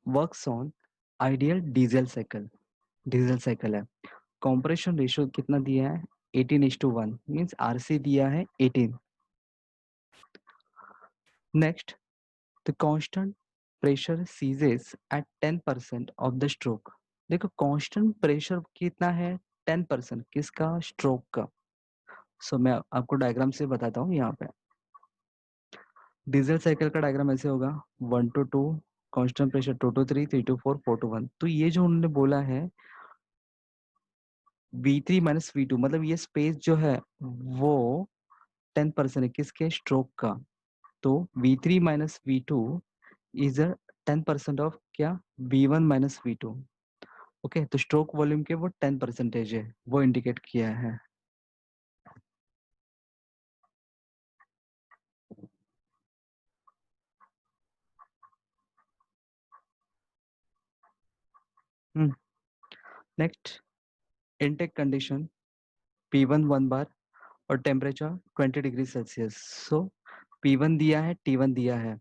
Works on ideal diesel cycle है। Compression ratio कितना दिया है? 18:1 मींस आरसी दिया है 18। Next, the constant pressure ceases at 10% of the stroke. देखो कांस्टेंट प्रेशर कितना है? 10%। किसका? स्ट्रोक का। सो मैं आपको डायग्राम से बताता हूँ। यहाँ पे डीजल साइकिल का डायग्राम ऐसे होगा, 1 to 2 constant pressure, 2 to 3, 3 to 4, 4 to 1। तो ये जो उन्होंने बोला है V3 माइनस V2, मतलब ये स्पेस जो है वो 10% है। किसके? स्ट्रोक का। तो V3 minus V2 is a 10% of क्या? V1 minus V2। ओके, तो स्ट्रोक वॉल्यूम के वो 10% है, वो इंडिकेट किया है। नेक्स्ट, इनटेक कंडीशन P1 1 बार और टेम्परेचर 20 डिग्री सेल्सियस। सो P1 दिया है, T1 दिया है।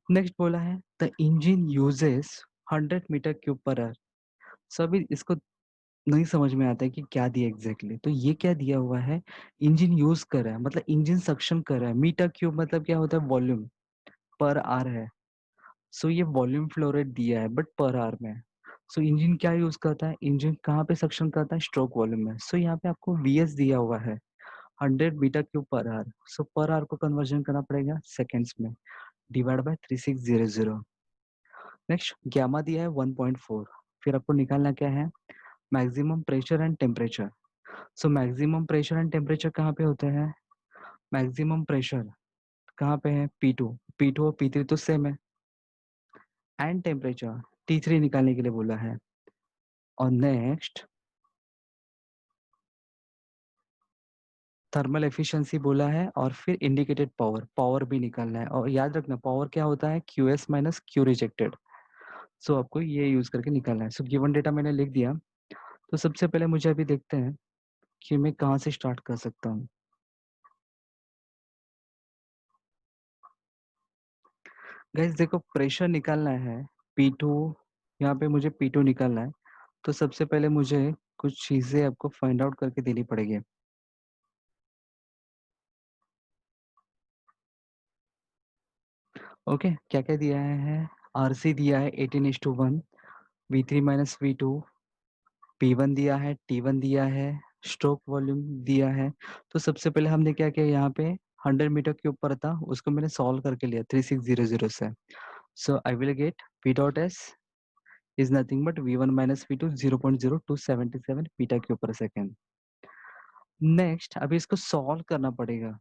नेक्स्ट बोला है the engine uses 100 metre cube per hour. So अभी इसको नहीं समझ में आता है कि क्या दिया एग्जैक्टली। तो ये क्या दिया हुआ है? इंजन यूज कर रहा है, मतलब इंजन सक्शन कर रहा है। मीटर क्यूब मतलब क्या होता है? वॉल्यूम। पर आर है। सो ये वॉल्यूम फ्लो रेट दिया है बट पर आर में। सो इंजन क्या यूज करता है? इंजन कहाँ पे सक्शन करता है? स्ट्रोक वॉल्यूम में। सो यहाँ पे आपको वीएस दिया हुआ है 100 मीटर क्यूब पर आवर। सो पर आवर को कन्वर्जन करना पड़ेगा सेकेंड्स में, डिवाइड बाय 3600। नेक्स्ट, गैमा दिया है 1.4। फिर आपको निकालना क्या है? Maximum pressure and temperature. So maximum pressure and temperature कहाँ पे होते हैं? मैक्सिमम प्रेशर कहाँ पे है? P2। P2 और P3 तो सेम है। एंड टेम्परेचर T3 निकालने के लिए बोला है। और नेक्स्ट, थर्मल एफिशिएंसी बोला है। और फिर इंडिकेटेड पावर, पावर भी निकालना है। और याद रखना पावर क्या होता है? QS minus Q rejected. So आपको ये यूज करके निकालना है। सो गिवन डेटा मैंने लिख दिया। तो सबसे पहले मुझे अभी देखते हैं कि मैं कहाँ से स्टार्ट कर सकता हूँ। गाइस देखो, प्रेशर निकालना है P2। यहाँ पे मुझे P2 निकालना है। तो सबसे पहले मुझे कुछ चीजें आपको फाइंड आउट करके देनी पड़ेगी। ओके, क्या क्या दिया है? आरसी दिया है 18:1, V3 माइनस V2, P1 दिया है, T1 दिया है, स्ट्रोक वॉल्यूम दिया है। तो सबसे पहले हमने क्या किया? यहाँ पे 100 मीटर के ऊपर था, उसको मैंने सॉल्व करके लिया 3600 से। So I will get P dot S is nothing but V1 minus V2 0.0277 metre के ऊपर सेकेंड। नेक्स्ट, अभी इसको सॉल्व करना पड़ेगा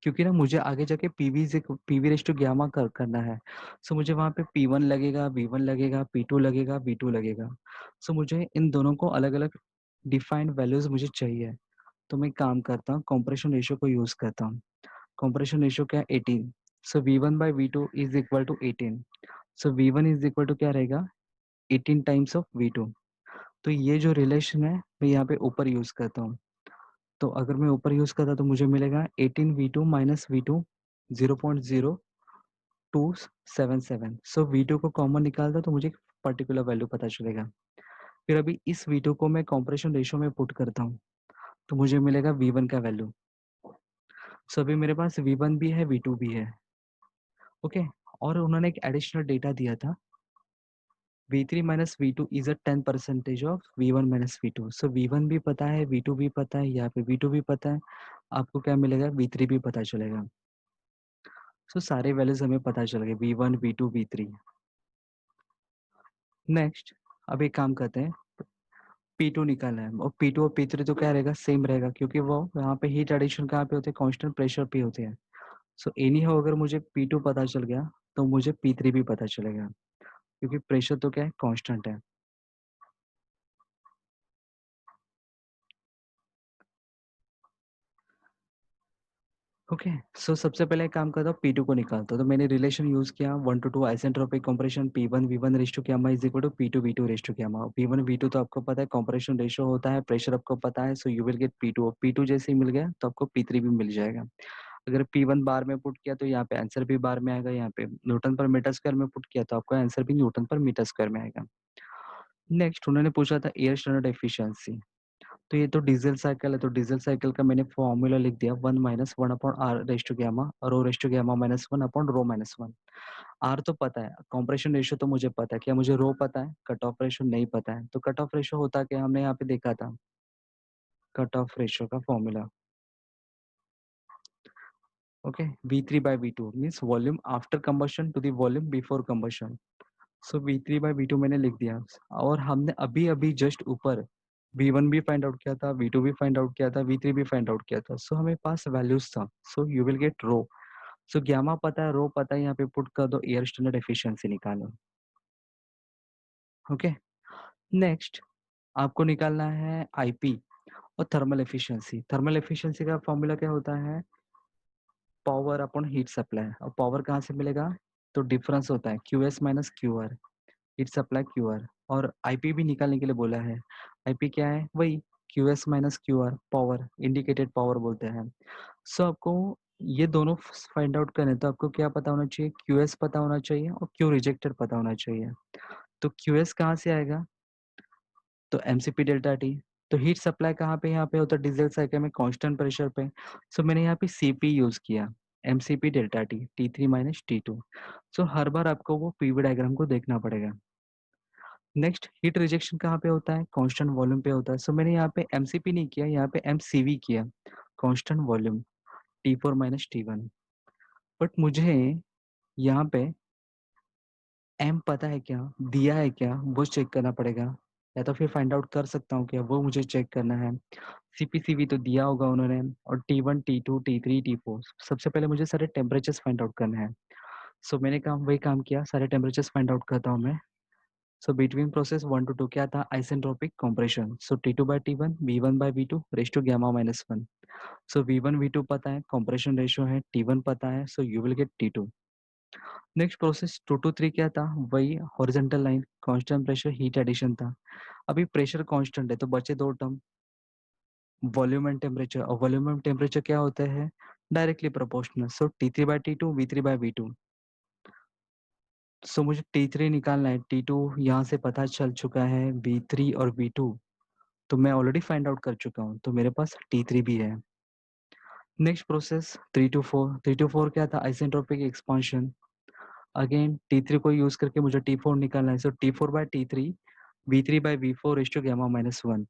क्योंकि ना मुझे आगे जाके पीवी रेस टू गामा करना है। सो मुझे वहाँ पे P1 लगेगा, V1 लगेगा, P2 लगेगा, V2 लगेगा। सो मुझे इन दोनों को अलग अलग डिफाइंड वैल्यूज मुझे चाहिए। तो मैं काम करता हूँ, कंप्रेशन रेशियो को यूज करता हूँ। कंप्रेशन रेशियो क्या है? 18। So V1 by V2 is equal to 18। So V1 is equal to क्या रहेगा? 18 टाइम्स ऑफ V2। तो ये जो रिलेशन है मैं यहाँ पे ऊपर यूज करता हूँ। तो अगर मैं ऊपर यूज करता तो मुझे मिलेगा 18V2 माइनस V2 0.0277। सो V2 को कॉमन निकालता तो मुझे पर्टिकुलर वैल्यू पता चलेगा। फिर अभी इस V2 को मैं कंप्रेशन रेशियो में पुट करता हूँ तो मुझे मिलेगा V1 का वैल्यू। सो अभी मेरे पास V1 भी है, V2 भी है। ओके, और उन्होंने एक एडिशनल डेटा दिया था, V3 minus V2 is a 10% of V1 minus V2। So V1 भी पता है, V2 भी पता है, यहाँ पे V2 भी पता है। आपको क्या मिलेगा? V3 भी पता चलेगा। सो सारे वैल्यूज हमें पता चल गए, V1, V2, V3। नेक्स्ट, अब एक काम करते हैं, P2 निकालना है। और P2 और P3 तो क्या रहेगा? सेम रहेगा क्योंकि वो यहाँ पे हीट एडिशन कहाँ पे होते हैं? कांस्टेंट प्रेशर पे होते हैं। सो एनी हाउ अगर मुझे P2 पता चल गया तो मुझे P3 भी पता चलेगा क्योंकि प्रेशर तो क्या है? कांस्टेंट है। ओके, सो सबसे पहले एक काम करता हूँ, P2 को निकालता हूँ। तो मैंने रिलेशन यूज किया 1 to 2 isentropic compression P1 V1 raise to gamma is equal to P2 V2 रेश टू गामा। P1 V2 तो आपको पता है कंप्रेशन रेशियो होता है, प्रेशर आपको पता है। So you will gate P2। और P2 जैसे ही मिल गया तो आपको P3 भी मिल जाएगा। अगर P1 बार में पुट किया तो यहाँ पे आंसर भी बार में आएगा, यहाँ पे न्यूटन पर मीटर स्क्वायर में पुट किया तो आपका आंसर भी न्यूटन पर मीटर स्क्वायर में आएगा। नेक्स्ट उन्होंने पूछा था एयर स्टैंडर्ड एफिशिएंसी। तो ये तो डीजल साइकिल है, तो डीजल साइकिल का मैंने फॉर्मूला लिख दिया 1 - 1 upon r raise to gamma rho raise to gamma minus 1 upon rho minus 1। r तो पता है, कंप्रेशन रेशियो तो मुझे पता है, क्या मुझे रो पता है? कट ऑफ रेशियो नहीं पता है। तो कट ऑफ रेशियो होता क्या, हमने यहाँ पे देखा था, कट ऑफ रेशियो का formula, okay, V3/V2 means volume after combustion to the volume before combustion. So V3/V2 मैंने लिख दिया और हमने अभी-अभी जस्ट ऊपर V1 भी फाइंड आउट किया था, V2 भी फाइंड आउट किया था, V3 भी फाइंड आउट किया था। सो हमें पास वैल्यूज़ था। So you will get rho. So gamma पता है, रो पता है, यहाँ पे पुट कर दो, एयर स्टैंडर्ड एफिशिएंसी निकालो। ओके, नेक्स्ट आपको निकालना है आईपी और थर्मल एफिशिएंसी। थर्मल एफिशिएंसी का फॉर्मूला क्या होता है? Power upon heat supply. और पावर कहाँ से मिलेगा? तो डिफरेंस होता है QS minus QR, heat supply QR. और आईपी भी निकालने के लिए बोला है। आईपी क्या है? वही QS minus QR, power, indicated power बोलते हैं। सो आपको ये दोनों फाइंड आउट करने, तो आपको क्या पता होना चाहिए? क्यूएस पता होना चाहिए और क्यू रिजेक्टेड पता होना चाहिए। तो क्यूएस कहाँ से आएगा? तो एमसीपी डेल्टा टी। तो हीट सप्लाई कहाँ पे यहाँ पे होता है? डीजल साइकिल में कांस्टेंट प्रेशर पे। सो मैंने यहाँ पे सीपी यूज किया, MCP delta T, T3 minus T2। सो हर बार आपको वो पीवी डायग्राम को देखना पड़ेगा। नेक्स्ट हीट रिजेक्शन कहाँ पे होता है? कांस्टेंट वॉल्यूम पे होता है। सो मैंने यहाँ पे एमसीपी नहीं किया, यहाँ पे एमसीवी किया, constant volume, T4 minus T1। But मुझे यहाँ पे एम पता है क्या, दिया है क्या, वो चेक करना पड़ेगा, या तो फिर फाइंड आउट कर सकता हूँ क्या, वो मुझे चेक करना है। सीपीसीवी तो दिया होगा उन्होंने, और T1 T2 T3 T4, सबसे पहले मुझे सारे टेम्परेचर्स फाइंड आउट करना है। सो मैंने वही काम किया, सारे टेम्परेचर्स फाइंड आउट करता हूँ मैं। सो बिटवीन प्रोसेस 1 to 2 क्या था? Isentropic compression. So T2/T1 V1/V2 raise to gamma minus 1। So V1 V2 पता है, कंप्रेशन रेशियो है, T1 पता है, so you will get T2। Next process 2 to 3 क्या था? वही horizontal line, constant pressure, heat addition था। अभी प्रेशर कांस्टेंट है तो बचे दो टर्म, वॉल्यूम एंड टेम्परेचर। और वॉल्यूम एंड टेम्परेचर क्या होते हैं? Directly proportional. सो T3/T2 V3/V2। सो मुझे T3 निकालना है, T2 यहाँ से पता चल चुका है, V3 और V2 तो मैं ऑलरेडी फाइंड आउट कर चुका हूँ, तो मेरे पास T3 भी है। नेक्स्ट प्रोसेस 3 to 4, 3 to 4 क्या था? Isentropic expansion. अगेन T3 को यूज करके मुझे T4 निकालना है। So T4/T3 V3/V4 raise to gamma minus 1।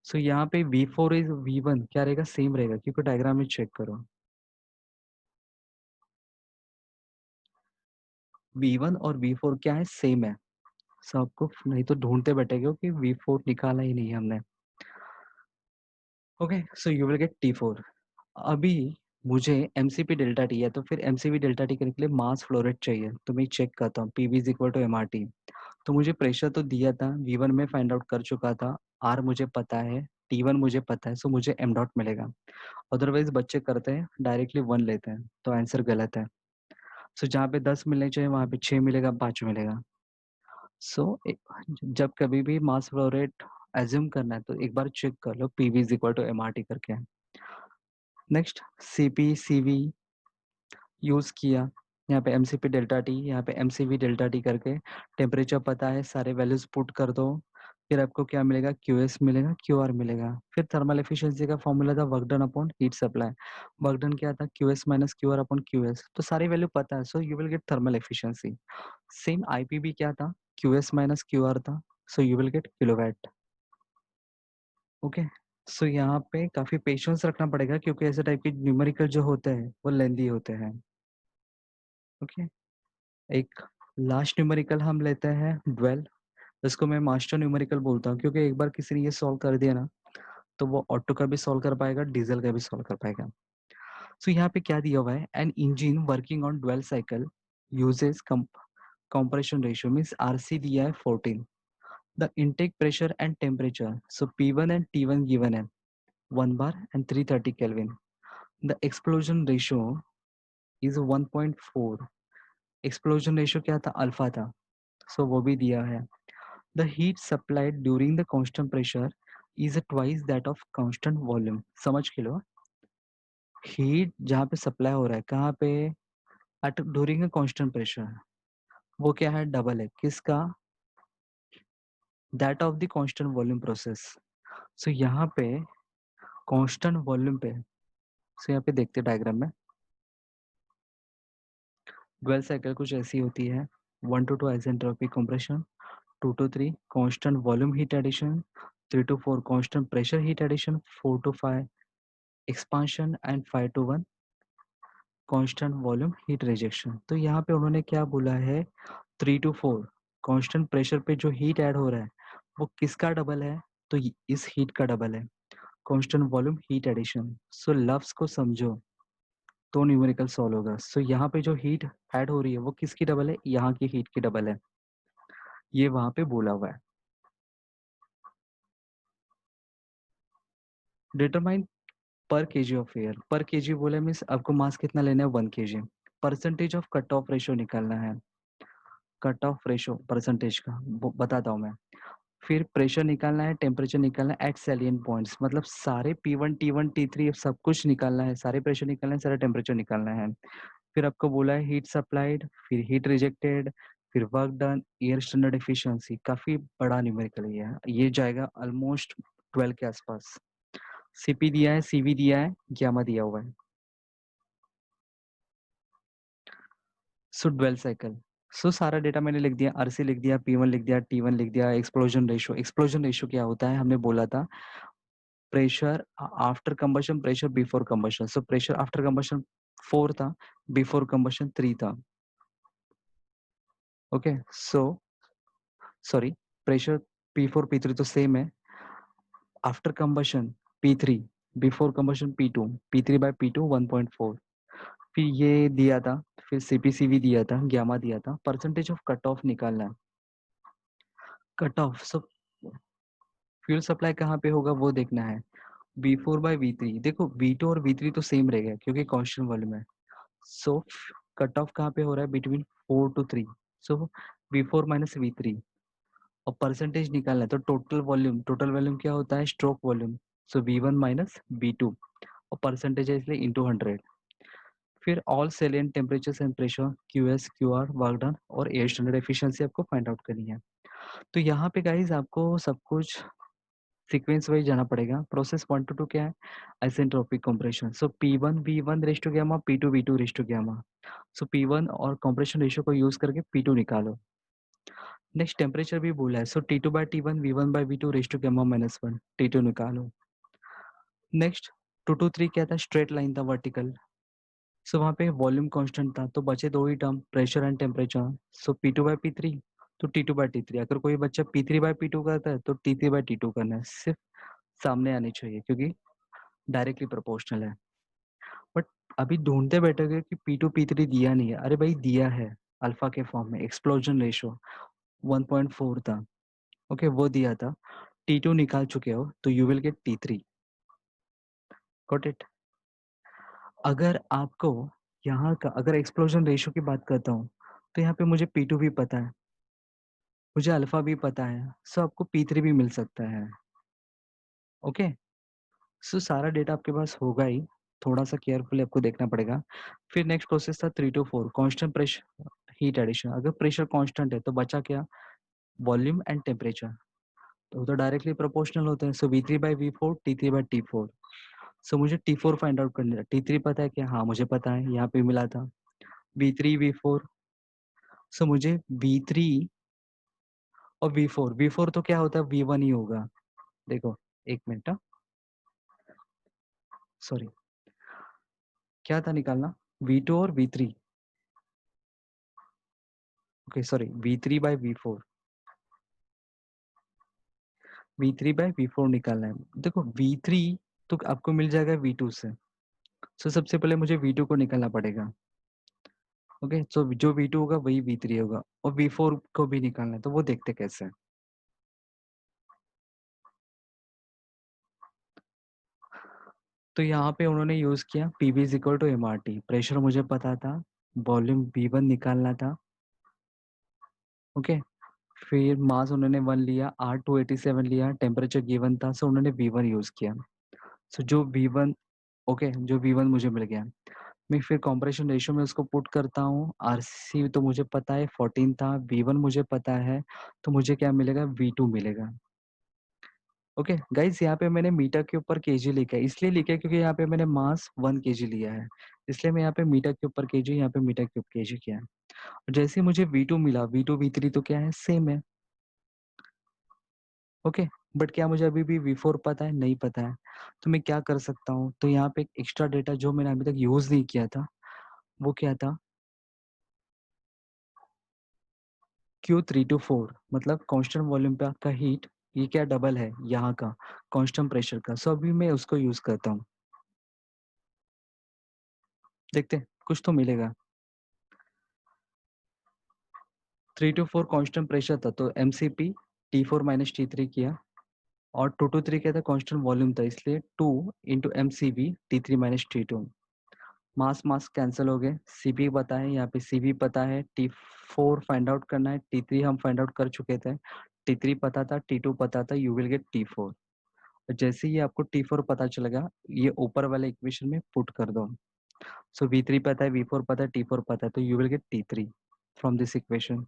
So यहाँ पे V4 इज V1 क्या रहेगा? सेम रहेगा, क्योंकि डायग्राम में चेक करो, V1 और V4 क्या है? सेम है। सो आपको नहीं तो ढूंढते बैठेगे कि V4 निकाला ही नहीं हमने। Okay, so you will gate T4। अभी मुझे एमसीपी डेल्टा टी, या तो फिर एमसीवी डेल्टा टी करने के लिए मास फ्लो रेट चाहिए, तो मैं चेक करता हूँ, PV is equal to MRT. तो मुझे प्रेशर तो दिया था, V1 में फाइंड आउट कर चुका था, R मुझे पता है, T1 मुझे पता है, सो मुझे एम डॉट मिलेगा। अदरवाइज बच्चे करते हैं डायरेक्टली 1 लेते हैं, तो आंसर गलत है। सो जहाँ पे 10 मिलने चाहिए वहाँ पे 6 मिलेगा, 5 मिलेगा। सो जब कभी भी मास फ्लो रेट एज्यूम करना है तो एक बार चेक कर लो, PV is equal to MRT करके। नेक्स्ट सीपी सीवी यूज़ किया, यहाँ पे एमसीपी डेल्टा टी, यहाँ पे एमसीवी डेल्टा टी करके टेम्परेचर पता है, सारे वैल्यूज पुट कर दो, फिर आपको क्या मिलेगा? क्यूएस मिलेगा, क्यूआर मिलेगा। फिर थर्मल एफिशिएंसी का फॉर्मूला था work done upon heat supply. Work done क्या था? QS minus QR upon QS. तो सारी वैल्यू पता है, so you will get thermal efficiency. Same IP भी क्या था? क्यूएस माइनस क्यूआर था, so you will get kilowatt. Okay, so यहाँ पे काफी पेशेंस रखना पड़ेगा, क्योंकि ऐसे टाइप के न्यूमेरिकल जो होते हैं वो लेंदी होते हैं। ओके, एक लास्ट न्यूमेरिकल हम लेते हैं ड्वेल, इसको मैं मास्टर न्यूमेरिकल बोलता हूँ, क्योंकि एक बार किसी ने ये सॉल्व कर दिया ना, तो वो ऑटो का भी सॉल्व कर पाएगा, डीजल का भी सॉल्व कर पाएगा। सो यहाँ पे क्या दिया हुआ है? An engine working on dual cycle uses compression ratio means RC दिया है 14, the intake pressure and temperature, so P1 and T1 given है 1 bar and 330 Kelvin. The explosion ratio is 1.4। Explosion ratio क्या था? अल्फा था, सो वो भी दिया है। The heat supplied during the constant pressure is twice that of constant volume. समझ के लो, हीट जहाँ पे सप्लाई हो रहा है, कहाँ पे, at during a constant pressure, वो क्या है, डबल है, किसका, that of the constant volume process. So यहाँ पे कांस्टेंट वॉल्यूम पे, सो यहाँ पे देखते हैं डायग्राम में, ड्वेल साइकिल कुछ ऐसी होती है, 1 to 2 isentropic compression, 2 to 3 constant volume heat addition, 3 to 4 constant pressure heat addition, 4 to 5 expansion and 5 to 1 constant volume heat rejection. तो यहाँ पे उन्होंने क्या बोला है, 3 to 4 कांस्टेंट प्रेशर पे जो हीट ऐड हो रहा है वो किसका डबल है, तो इस हीट का डबल है, कांस्टेंट वॉल्यूम हीट एडिशन। सो लफ्स को समझो तो न्यूमेरिकल सॉल्व होगा। सो यहाँ पे जो हीट ऐड हो रही है वो किसकी डबल है, यहाँ की हीट की डबल है, ये वहां पे बोला हुआ है। डिटरमाइन पर केजी ऑफ एयर, पर केजी बोले मीन्स आपको मास कितना लेना है, 1 kg। Percentage of cut off ratio निकालना है, कट ऑफ रेशो परसेंटेज का बताता हूँ मैं। फिर प्रेशर निकालना है, टेम्परेचर निकालना है एट सैलिएंट पॉइंट्स, मतलब सारे P1 T1 T3 सब कुछ निकालना है, सारे प्रेशर निकालना है, सारा टेम्परेचर निकालना है। फिर आपको बोला है हीट सप्लाइड, फिर हीट रिजेक्टेड, फिर work done, air standard efficiency. काफी बड़ा न्यूमेरिकल ये जाएगा ऑलमोस्ट 12 के आसपास। सीपी दिया है, सीवी दिया है, ग्यामा दिया हुआ है। सो ड्वेल साइकिल, सो सारा डेटा मैंने लिख दिया, आरसी लिख दिया, P1 लिख दिया, T1 लिख दिया, एक्सप्लोजन रेशियो। एक्सप्लोजन रेशियो क्या होता है, हमने बोला था pressure after combustion, pressure before combustion. So pressure after combustion 4 था, बिफोर कंबशन 3 था। Okay, so sorry, pressure P4 P3 तो सेम है, after combustion P3, before combustion P2, P3 by P2 1.4। फिर ये दिया था, फिर सीपीसीवी दिया था, ग्यामा दिया था, परसेंटेज ऑफ कट ऑफ निकालना है। कट ऑफ, सो फ्यूल सप्लाई कहाँ पे होगा वो देखना है, V4/V3। देखो V2 और V3 तो सेम रहेगा क्योंकि कांस्टेंट वॉल्यूम है। सो कट ऑफ कहाँ पे हो रहा है, between 4 to 3। So V4 minus V3, और परसेंटेज निकालना है तो टोटल वॉल्यूम, टोटल वॉल्यूम क्या होता है, स्ट्रोक वॉल्यूम। सो V1 माइनस V2, और परसेंटेज है इसलिए इंटू 100। फिर all salient temperatures and pressure, QS QR work done और एयर स्टैंडर्ड एफिशिएंसी आपको फाइंड आउट करनी है। तो यहाँ पे गाइज आपको सब कुछ सीक्वेंस वाइज जाना पड़ेगा। प्रोसेस 1 to 2 क्या है, isentropic compression. So P1 V1 raise to gamma, P2 V2 रेश टू गामा। सो P1 और कंप्रेशन रेशियो को यूज करके P2 निकालो। नेक्स्ट टेम्परेचर भी बोला है, सो T2/T1 V1/V2 रेश टू गामा -1, T2 निकालो। नेक्स्ट 2 to 3 क्या था, स्ट्रेट लाइन था, वर्टिकल। सो वहाँ पे वॉल्यूम कांस्टेंट था तो बचे दो ही term, pressure and temperature. So P2/P3 तो T2/T3। अगर कोई बच्चा P3/P2 करता है तो T3/T2 करना है, सिर्फ सामने आनी चाहिए क्योंकि डायरेक्टली प्रोपोर्शनल है। बट अभी ढूंढते बैठोगे कि P2 P3 दिया नहीं है, अरे भाई दिया है, अल्फा के फॉर्म में एक्सप्लोजन रेशियो 1.4 था। ओके, वो दिया था, T2 निकाल चुके हो तो you will gate T3। Got it. अगर आपको यहाँ का, अगर एक्सप्लोजन रेशियो की बात करता हूँ तो यहाँ पे मुझे P2 भी पता है, मुझे अल्फा भी पता है, सो आपको P3 भी मिल सकता है। ओके, सो सारा डेटा आपके पास होगा ही, थोड़ा सा केयरफुली आपको देखना पड़ेगा। फिर नेक्स्ट प्रोसेस था 3 to 4 constant pressure heat addition. अगर प्रेशर कांस्टेंट है तो बचा क्या, वॉल्यूम एंड टेम्परेचर, तो डायरेक्टली प्रोपोर्शनल होते हैं। सो V3/V4 T3/T4। सो मुझे T4 फाइंड आउट करना है। T3 पता है क्या, हाँ मुझे पता है, यहाँ पे मिला था V3 V4। सो मुझे V3 और V4 तो क्या होता है, V1 ही होगा। देखो एक मिनट, सॉरी, क्या था निकालना, V2 और V3। Okay sorry, V3/V4, V3/V4 निकालना है। देखो V3 तो आपको मिल जाएगा V2 से। सो सबसे पहले मुझे V2 को निकालना पड़ेगा। ओके, सो जो V2 होगा वही V3 होगा, और V4 को भी निकालना है, तो वो देखते कैसे। तो यहाँ पे उन्होंने यूज किया PV is equal to MRT। Pressure मुझे पता था, वॉल्यूम V1 निकालना था। ओके, फिर मास उन्होंने 1 लिया, R287 लिया, टेम्परेचर गिवन था, सो उन्होंने V1 यूज किया। सो जो V1 ओके, जो V1 मुझे मिल गया। मैं फिर कंप्रेशन रेशियो में उसको पुट करता हूँ। आरसी तो मुझे पता है 14 था, V1 मुझे पता है, तो मुझे क्या मिलेगा? V2 मिलेगा। ओके गाइस, यहाँ पे मैंने मीटर के ऊपर केजी लिखा है, इसलिए लिखा है क्योंकि यहाँ पे मैंने मास 1 केजी लिया है, इसलिए मैं यहाँ पे मीटर के ऊपर केजी, यहाँ पे मीटर के ऊपर केजी किया है। और जैसे ही मुझे V2 मिला, V2 V3 तो क्या है? सेम है। ओके, बट क्या मुझे अभी भी V4 पता है? नहीं पता है। तो मैं क्या कर सकता हूँ? तो यहाँ पे एक एक्स्ट्रा डेटा जो मैंने अभी तक यूज नहीं किया था, वो क्या था? Q3 to 4 मतलब कांस्टेंट वॉल्यूम पे आपका हीट, ये क्या डबल है यहाँ का कांस्टेंट प्रेशर का। सो अभी मैं उसको यूज करता हूँ, देखते हैं कुछ तो मिलेगा। 3 to 4 कांस्टेंट प्रेशर था, तो MCP T4 माइनस T3 किया, और 2 to 3 क्या था? कांस्टेंट वॉल्यूम था, इसलिए 2 into MCV T3 minus T2। मास मास कैंसिल हो गए, CP पता है, यहाँ पे CV पता है, T4 फाइंड आउट करना है, T3 हम फाइंड आउट कर चुके थे, T3 पता था, T2 पता था, यू विल गेट T4। जैसे ही आपको T4 पता चलेगा, ये ऊपर वाले इक्वेशन में पुट कर दो। सो V3 पता है, V4 पता है, T4 पता है, तो you will gate T3 from this equation.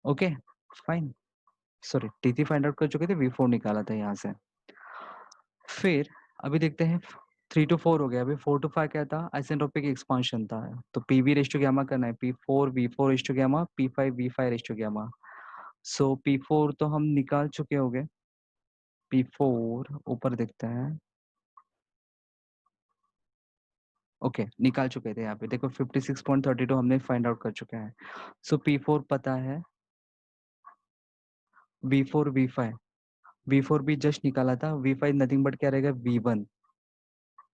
Okay fine, sorry T3 find out कर चुके थे, V4 निकाला था यहाँ से। फिर अभी देखते हैं, 3 to 4 हो गया, अभी 4 to 5 क्या था? आइसेंट्रोपिक एक्सपांशन था, तो PV रेस टू गैमा करना है, P4 V4 raise to gamma, P5 V5 raise to gamma. So P4 तो हम निकाल चुके हो गए, P4 ऊपर देखते हैं। ओके निकाल चुके थे, यहाँ पे देखो 56.32 हमने फाइंड आउट कर चुके हैं। सो P4 पता है, V4 V5, V4 भी जस्ट निकाला था, V5 नथिंग बट क्या रहेगा? V1।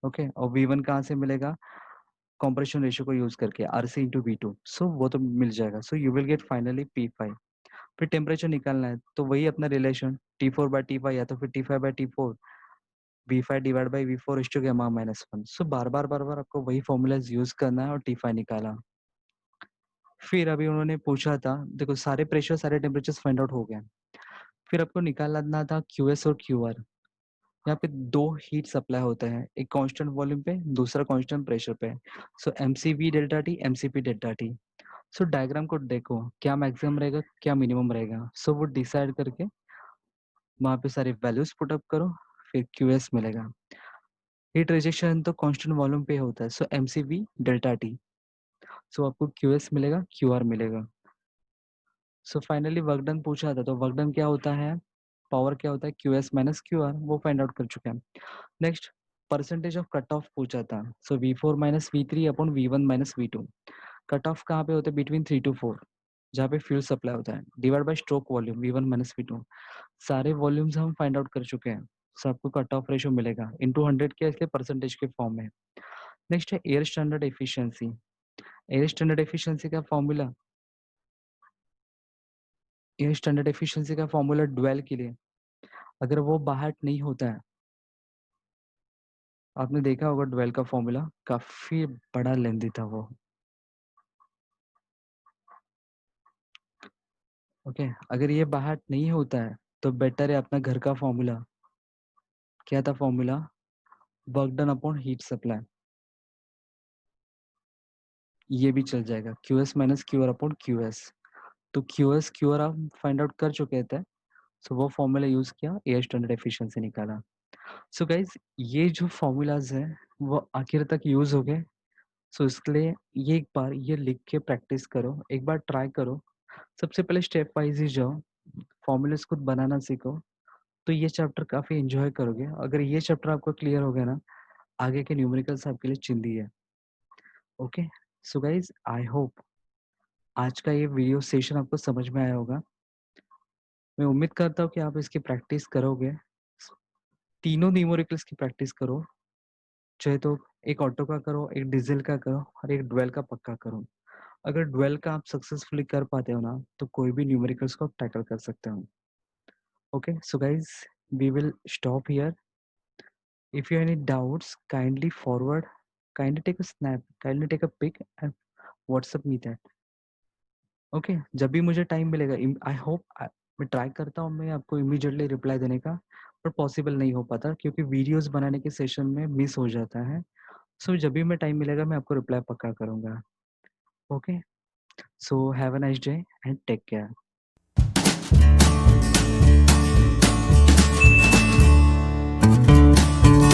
ओके, और V1 कहाँ से मिलेगा? कंप्रेशन रेशियो को यूज करके RC इंटू V2, सो वो तो मिल जाएगा। सो you will gate finally P5। फिर टेम्परेचर निकालना है, तो वही अपना रिलेशन T4/T5 या तो फिर T5/T4, V5 divide by V4 is to gamma -1। So बार बार आपको वही फॉर्मूलाज यूज करना है, और T5 निकाला। फिर अभी उन्होंने पूछा था, देखो सारे प्रेशर सारे टेम्परेचर फाइंड आउट हो गए, फिर आपको निकालना था QS और QR। यहाँ पे दो हीट सप्लाई होता है, एक कांस्टेंट वॉल्यूम पे, दूसरा कांस्टेंट प्रेशर पे। सो MCV delta T, MCP delta T। सो डायग्राम को देखो, क्या मैक्सिमम रहेगा, क्या मिनिमम रहेगा, सो वो डिसाइड करके वहाँ पे सारे वैल्यूज पुट अप करो, फिर QS मिलेगा। हीट रिजेक्शन तो कांस्टेंट वॉल्यूम पे होता है, सो MCV डेल्टा T। सो आपको QS मिलेगा, QR मिलेगा। सो फाइनली वर्क डन पूछा था, तो वर्क डन क्या होता है, पावर क्या होता है, QS माइनस QR, वो फाइंड आउट कर चुके हैं। Next percentage of cut off पूछा था, सो V4 minus V3 upon V1 minus V2। Cut off कहाँ पे होता है? बिटवीन 3 to 4, जहाँ पे फ्यूल सप्लाई होता है, divide by stroke volume V1 minus V2। सारे वॉल्यूम्स हम फाइंड आउट कर चुके हैं, सो आपको कट ऑफ रेशियो मिलेगा इंटू 100 किया, इसलिए परसेंटेज के फॉर्म में। नेक्स्ट है air standard efficiency. Air standard efficiency का फॉर्मूला, एयर स्टैंडर्ड एफिशिएंसी का फॉर्मूला ड्वेल के लिए, अगर वो बाहर नहीं होता है, आपने देखा होगा ड्वेल का फॉर्मूला काफी बड़ा लेंदी था वो। ओके, अगर ये बाहर नहीं होता है, तो बेटर है अपना घर का फॉर्मूला। क्या था formula? Work done upon heat supply. ये भी चल जाएगा, QS minus QR upon QS। तो QS QR आप फाइंड आउट कर चुके थे, सो वो फॉर्मूला यूज किया, एयर स्टैंडर्ड एफिशिएंसी निकाला। सो गाइज, ये जो फॉर्मूलाज हैं वो आखिर तक यूज हो गए। सो इसके लिए ये एक बार ये लिख के प्रैक्टिस करो, एक बार ट्राई करो। सबसे पहले स्टेप वाइज ही जाओ, फॉर्मूलाज खुद बनाना सीखो, तो ये चैप्टर काफी एंजॉय करोगे। अगर ये चैप्टर आपको क्लियर हो गया ना, आगे के न्यूमेरिकल्स आपके लिए चिंदी है। Okay, so guys I hope आज का ये वीडियो सेशन आपको समझ में आया होगा। मैं उम्मीद करता हूँ कि आप इसकी प्रैक्टिस करोगे, तीनों न्यूमेरिकल्स की प्रैक्टिस करो, चाहे तो एक ऑटो का करो, एक डीजल का करो, और एक ड्वेल का पक्का करो। अगर ड्वेल का आप सक्सेसफुली कर पाते हो ना, तो कोई भी न्यूमेरिकल्स को आप टैकल कर सकते हो। Okay, so guys we will stop here. If you have any doubts, kindly forward, kindly take a snap, kindly take a pic and WhatsApp me that. Okay, जब भी मुझे टाइम मिलेगा, आई होप मैं try करता हूँ मैं आपको immediately reply देने का, पर पॉसिबल नहीं हो पाता क्योंकि वीडियोज़ बनाने के सेशन में मिस हो जाता है। सो जब भी मैं टाइम मिलेगा मैं आपको रिप्लाई पक्का करूँगा। Okay? So have a nice day and take care.